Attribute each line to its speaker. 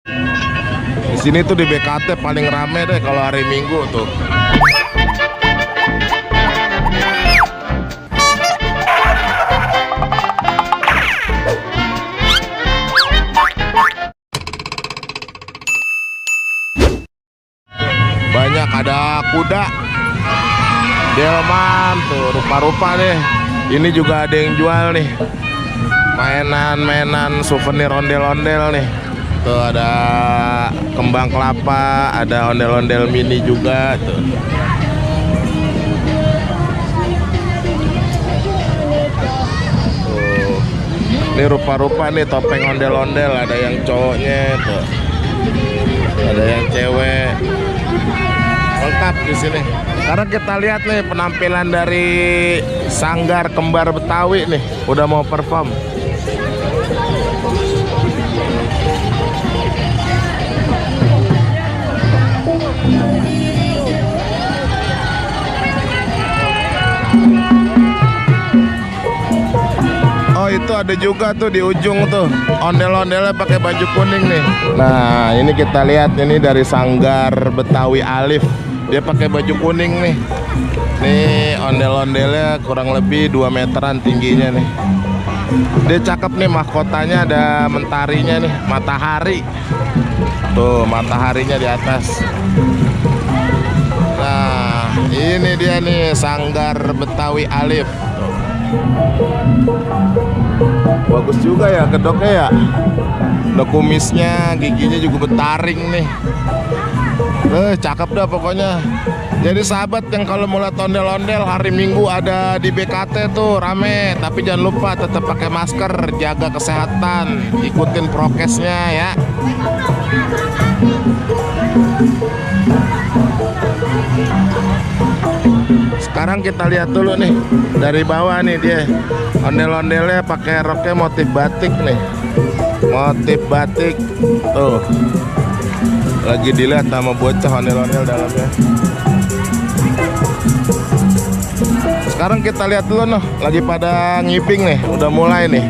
Speaker 1: Di sini tuh di BKT paling rame deh kalau hari Minggu tuh. Banyak ada kuda, delman tuh, rupa-rupa deh. Ini juga ada yang jual nih, mainan-mainan souvenir ondel-ondel nih. Tuh ada kembang kelapa, ada ondel-ondel mini juga tuh. Tuh. Ini rupa-rupa nih topeng ondel-ondel, ada yang cowoknya tuh. Ada yang cewek. Lengkap di sini. Sekarang kita lihat nih penampilan dari Sanggar Kembar Betawi nih, udah mau perform. Oh itu ada juga tuh di ujung tuh ondel-ondelnya pakai baju kuning nih. Nah ini kita lihat ini dari Sanggar Betawi Alif, dia pakai baju kuning nih. Nih ondel-ondelnya kurang lebih 2 meteran tingginya nih. Dia cakep nih, mahkotanya ada mentarinya nih, matahari. Tuh mataharinya di atas. Nah ini dia nih Sanggar Betawi Alif. Bagus juga ya kedoknya ya. Ada kumisnya, giginya juga betaring nih. Cakep dah pokoknya. Jadi sahabat yang kalau mau lihat ondel-ondel hari Minggu ada di BKT tuh rame. Tapi jangan lupa tetap pakai masker, jaga kesehatan, ikutin prokesnya ya. Sekarang kita lihat dulu nih dari bawah nih, dia ondel-ondelnya pakai roknya motif batik nih, motif batik tuh. Lagi dilihat sama bocah ondel-ondel dalamnya. Sekarang kita lihat dulu noh, lagi pada ngiping nih, udah mulai nih.